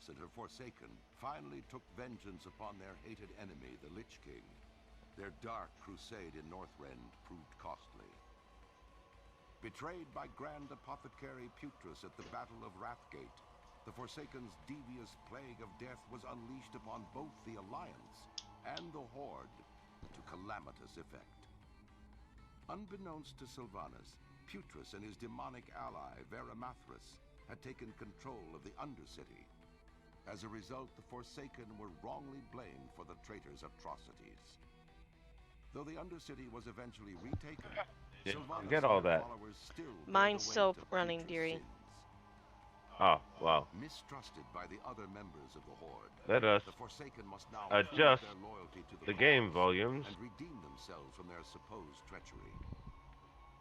and her Forsaken finally took vengeance upon their hated enemy, the Lich King. Their dark crusade in Northrend proved costly. Betrayed by Grand Apothecary Putrus at the Battle of Wrathgate, the Forsaken's devious plague of death was unleashed upon both the Alliance and the Horde to calamitous effect. Unbeknownst to Sylvanas, Putrus and his demonic ally, Veramathras, had taken control of the Undercity. As a result, the Forsaken were wrongly blamed for the traitor's atrocities. Though the Undercity was eventually retaken, Sylvanas get all and her that. followers still Mine's still bear the weight of running, Putrus' dearie. sins. Oh, wow. Mistrusted by the other members of the Horde, Let us the Forsaken must now adjust prove their loyalty to the cause game volumes. and redeem themselves from their supposed treachery.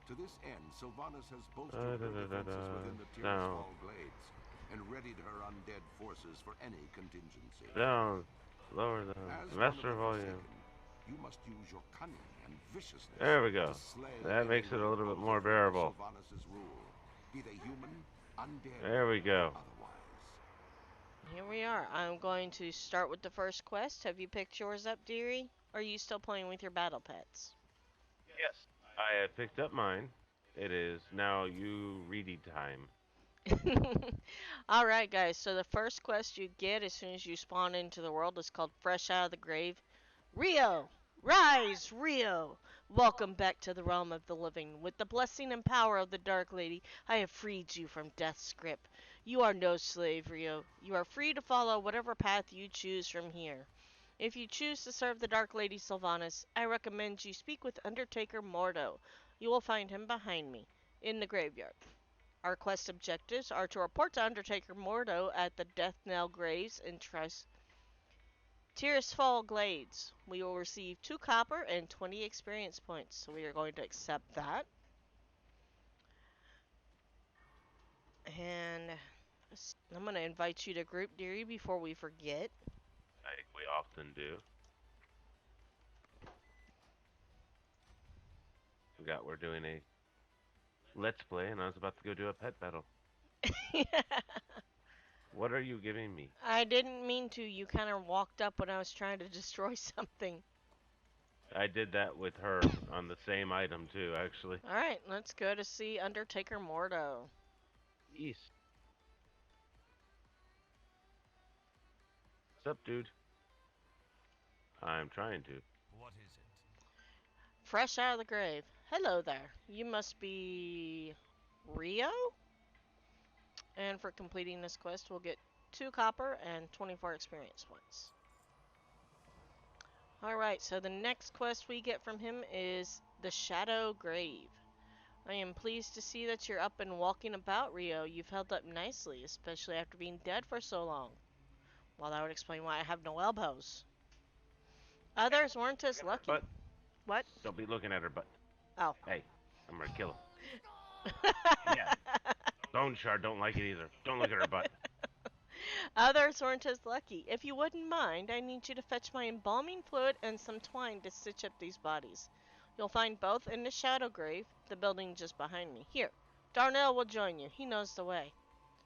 To this end, Sylvanas has bolstered her defenses within the Tirisfal Glades and readied her undead forces for any contingency. Down. Lower down. As Master one of the volume. Forsaken, you must use your cunning and viciousness There we go. to slay That makes it a little bit more bearable. Sylvanas' rule, be they human, undead, There we go. or otherwise. Here we are. I'm going to start with the first quest. Have you picked yours up, dearie? Or are you still playing with your battle pets? Yes. I have picked up mine. It is now you ready time. Alright, guys. So the first quest you get as soon as you spawn into the world is called Fresh Out of the Grave. Rio! Rise, Rio! Welcome back to the realm of the living. With the blessing and power of the Dark Lady, I have freed you from death's grip. You are no slave, Rio. You are free to follow whatever path you choose from here. If you choose to serve the Dark Lady Sylvanas, I recommend you speak with Undertaker Mordo. You will find him behind me, in the graveyard. Our quest objectives are to report to Undertaker Mordo at the Death Knell Graves in Tirisfal Glades. We will receive 2 copper and 20 experience points, so we are going to accept that. And I'm going to invite you to group, dearie, before we forget. Like we often do. We're doing a let's play, and I was about to go do a pet battle. What are you giving me? I didn't mean to. You kind of walked up when I was trying to destroy something. I did that with her on the same item too, actually. Alright, let's go to see Undertaker Mordo. Yes. What's up, dude? I'm trying to. What is it? Fresh out of the grave. Hello there. You must be Rio? And for completing this quest, we'll get 2 copper and 24 experience points. Alright, so the next quest we get from him is the Shadow Grave. I am pleased to see that you're up and walking about, Rio. You've held up nicely, especially after being dead for so long. Well, that would explain why I have no elbows. Others weren't as lucky. But What? don't be looking at her butt. Oh. Hey, I'm gonna kill him. Yeah. Bone Shard don't like it either. Don't look at her butt. Others weren't as lucky. If you wouldn't mind, I need you to fetch my embalming fluid and some twine to stitch up these bodies. You'll find both in the Shadow Grave, the building just behind me. Here, Darnell will join you. He knows the way.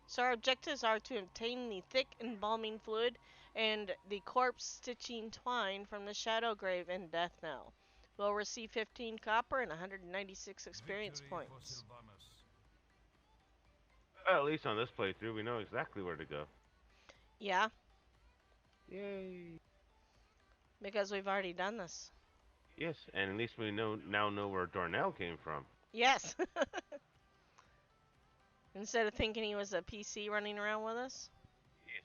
So our objectives are to obtain the thick embalming fluid and the corpse stitching twine from the Shadow Grave in Death Knell. We'll receive 15 copper and 196 experience points. Well, at least on this playthrough, we know exactly where to go. Yeah. Yay. Because we've already done this. Yes, and at least we now know where Darnell came from. Yes. Instead of thinking he was a PC running around with us. Yes.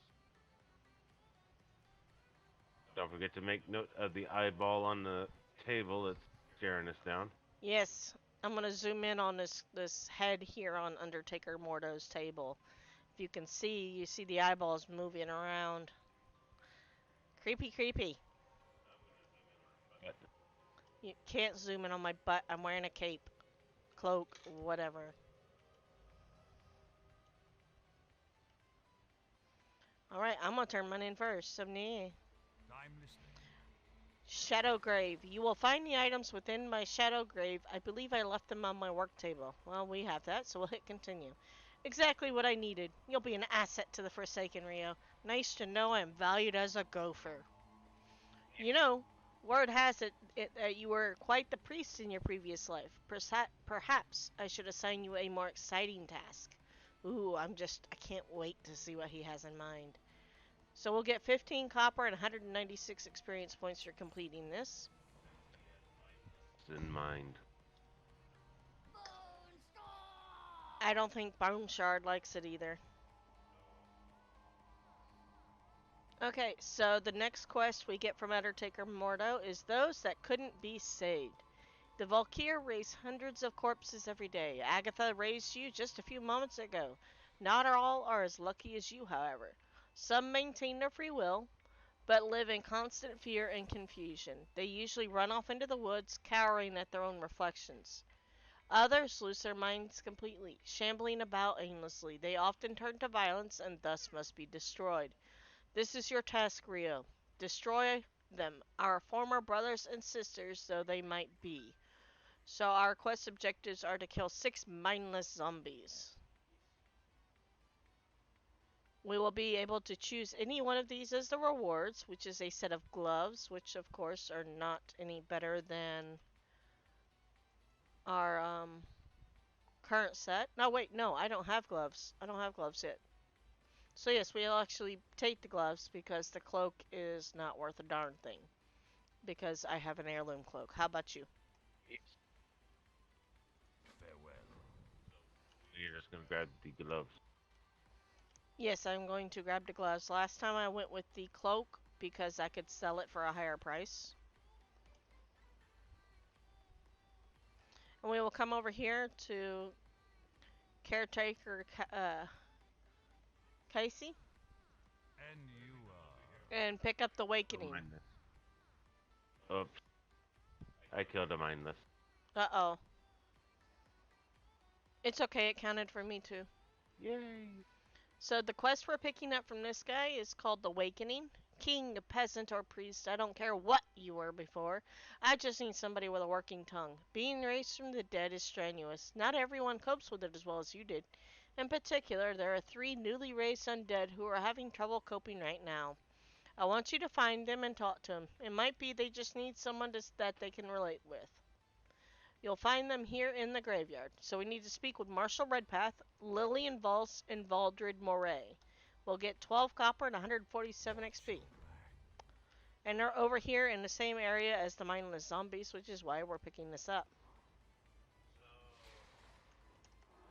Don't forget to make note of the eyeball on the table that's staring us down. Yes. I'm going to zoom in on this head here on Undertaker Mordo's table. If you can see, you see the eyeballs moving around. Creepy, creepy. But You can't zoom in on my butt. I'm wearing a cape, cloak, whatever. Alright, I'm going to turn mine in first. I'm listening. Shadow Grave. You will find the items within my Shadow Grave. I believe I left them on my work table. Well, we have that, so we'll hit continue. Exactly what I needed. You'll be an asset to the Forsaken, Rio. Nice to know I'm valued as a gopher. You know, word has it that you were quite the priest in your previous life. Perhaps I should assign you a more exciting task. Ooh, I can't wait to see what he has in mind. So we'll get 15 copper and 196 experience points for completing this. It's in mind. I don't think Bone Shard likes it either. Okay, so the next quest we get from Undertaker Mordo is those that couldn't be saved. The Valkyr raise hundreds of corpses every day. Agatha raised you just a few moments ago. Not all are as lucky as you, however. Some maintain their free will, but live in constant fear and confusion. They usually run off into the woods, cowering at their own reflections. Others lose their minds completely, shambling about aimlessly. They often turn to violence and thus must be destroyed. This is your task, Rio. Destroy them, our former brothers and sisters though they might be. So our quest objectives are to kill 6 mindless zombies. We will be able to choose any one of these as the rewards, which is a set of gloves, which of course are not any better than our current set. No, wait, no, I don't have gloves. I don't have gloves yet. So yes, we'll actually take the gloves because the cloak is not worth a darn thing. Because I have an heirloom cloak. How about you? Farewell. You're just gonna grab the gloves. Yes, I'm going to grab the gloves. Last time I went with the cloak because I could sell it for a higher price. And we will come over here to Caretaker Casey And you are. and pick up the Don't Wakening. mind this. Oops. I killed a mindless. Uh-oh. It's okay, it counted for me too. Yay! So the quest we're picking up from this guy is called the Wakening. King, peasant, or priest, I don't care what you were before. I just need somebody with a working tongue. Being raised from the dead is strenuous. Not everyone copes with it as well as you did. In particular, there are 3 newly raised undead who are having trouble coping right now. I want you to find them and talk to them. It might be they just need someone that they can relate with. You'll find them here in the graveyard. So we need to speak with Marshal Redpath, Lillian Valse, and Valdred Moray. We'll get 12 copper and 147 XP. And they're over here in the same area as the mindless zombies, which is why we're picking this up.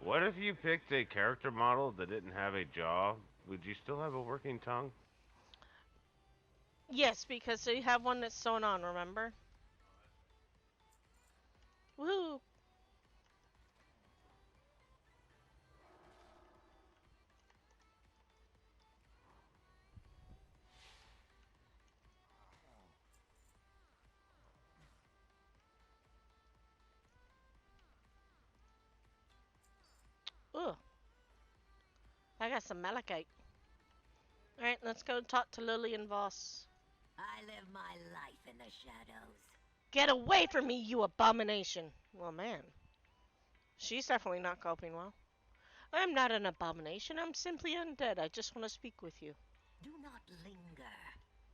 What if you picked a character model that didn't have a jaw? Would you still have a working tongue? Yes, because you have one that's sewn on, remember? Woohoo! Ooh, I got some malachite. Alright, let's go talk to Lillian Voss. I live my life in the shadows. Get away from me, you abomination! Well, man. She's definitely not coping well. I'm not an abomination. I'm simply undead. I just want to speak with you. Do not linger.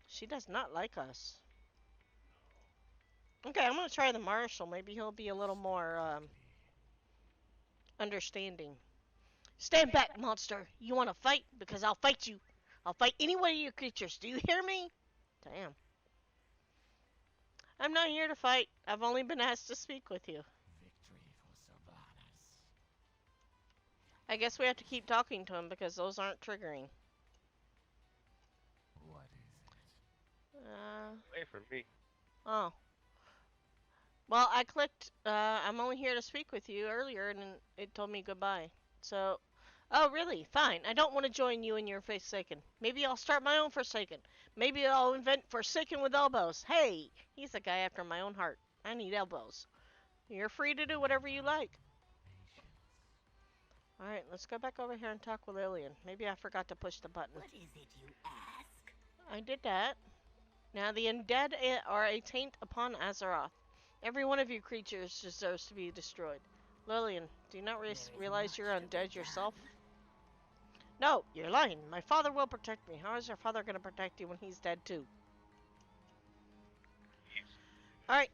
She does not like us. Okay, I'm going to try the Marshal. Maybe he'll be a little more understanding. Stand back, monster. You want to fight? Because I'll fight you. I'll fight any one of your creatures. Do you hear me? Damn. I'm not here to fight. I've only been asked to speak with you. Victory for Sylvanas. I guess we have to keep talking to him because those aren't triggering. What is it? Away from me. Oh. Well, I clicked, I'm only here to speak with you earlier, and it told me goodbye. So, oh, really? Fine. I don't want to join you in your Forsaken. Maybe I'll start my own Forsaken. Maybe I'll invent Forsaken with elbows. Hey, he's a guy after my own heart. I need elbows. You're free to do whatever you like. Patience. Alright, let's go back over here and talk with Lillian. Maybe I forgot to push the button. What is it you ask? I did that. Now, the undead are a taint upon Azeroth. Every one of you creatures deserves to be destroyed. Lillian, do you not There is realize you're much to be undead yourself? done. No, you're lying. My father will protect me. How is your father gonna protect you when he's dead too? Alright,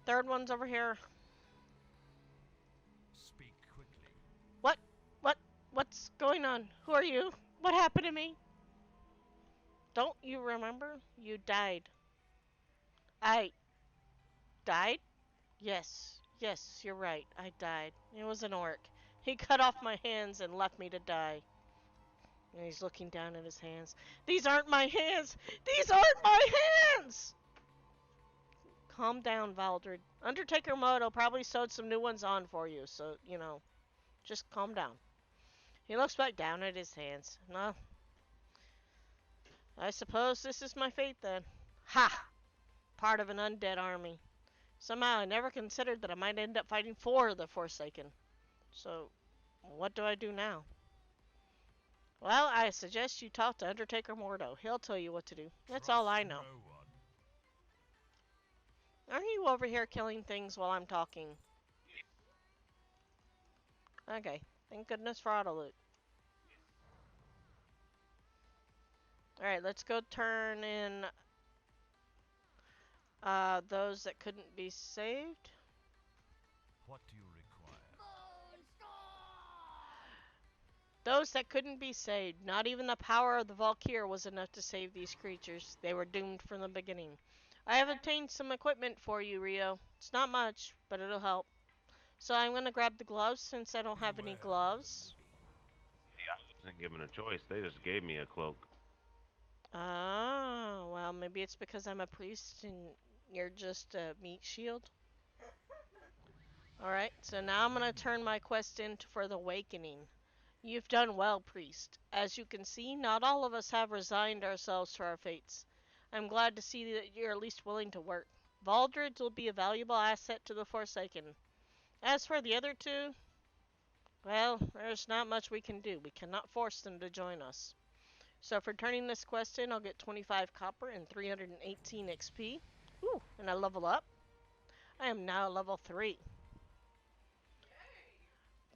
third one's over here. Speak quickly. What? What? What's going on? Who are you? What happened to me? Don't you remember? You died. I died? Yes. Yes, you're right. I died. It was an orc. He cut off my hands and left me to die. And he's looking down at his hands. These aren't my hands! These aren't my hands! Calm down, Valdred. Undertaker Moto probably sewed some new ones on for you, so, just calm down. He looks back down at his hands. No, I suppose this is my fate then. Ha! Part of an undead army. Somehow I never considered that I might end up fighting for the Forsaken. So, what do I do now? Well, I suggest you talk to Undertaker Mordo. He'll tell you what to do. That's all I know. No one. Are you over here killing things while I'm talking? Okay. Thank goodness for auto loot. Alright, let's go turn in those that couldn't be saved. What do you require? Those that couldn't be saved. Not even the power of the Valkyr was enough to save these creatures. They were doomed from the beginning. I have obtained some equipment for you, Rio. It's not much, but it'll help. So I'm gonna grab the gloves since I don't have any gloves. I wasn't given a choice. They just gave me a cloak. Oh, well, maybe it's because I'm a priest and you're just a meat shield. Alright, so now I'm gonna turn my quest in for the Wakening. You've done well, priest. As you can see, not all of us have resigned ourselves to our fates. I'm glad to see that you're at least willing to work. Valdred will be a valuable asset to the Forsaken. As for the other two, well, there's not much we can do. We cannot force them to join us. So for turning this quest in, I'll get 25 copper and 318 XP. Ooh, and I level up. I am now level 3.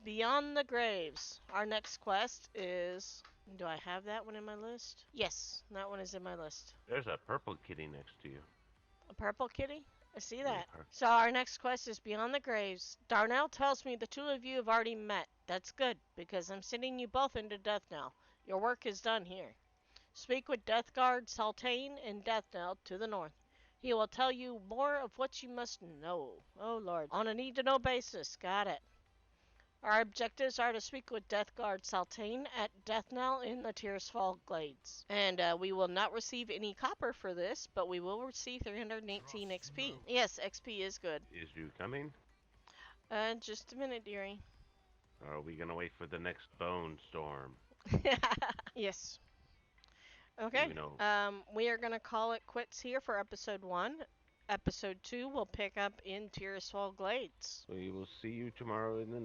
Beyond the Graves. Our next quest is... Do I have that one in my list? Yes, that one is in my list. There's a purple kitty next to you. A purple kitty? I see Yeah, that. So our next quest is Beyond the Graves. Darnell tells me the two of you have already met. That's good, because I'm sending you both into death now. Your work is done here. Speak with Deathguard Saltane in Deathnell to the north. He will tell you more of what you must know. Oh lord. On a need-to-know basis. Got it. Our objectives are to speak with Deathguard Saltane at Deathnell in the Tirisfal Glades. And we will not receive any copper for this, but we will receive 318 XP. Yes, XP is good. Is you coming? Just a minute, dearie. Or are we gonna wait for the next bone storm? Yes. Okay. You know. We are gonna call it quits here for episode 1. Episode 2 will pick up in Tirisfal Glades. We will see you tomorrow in the next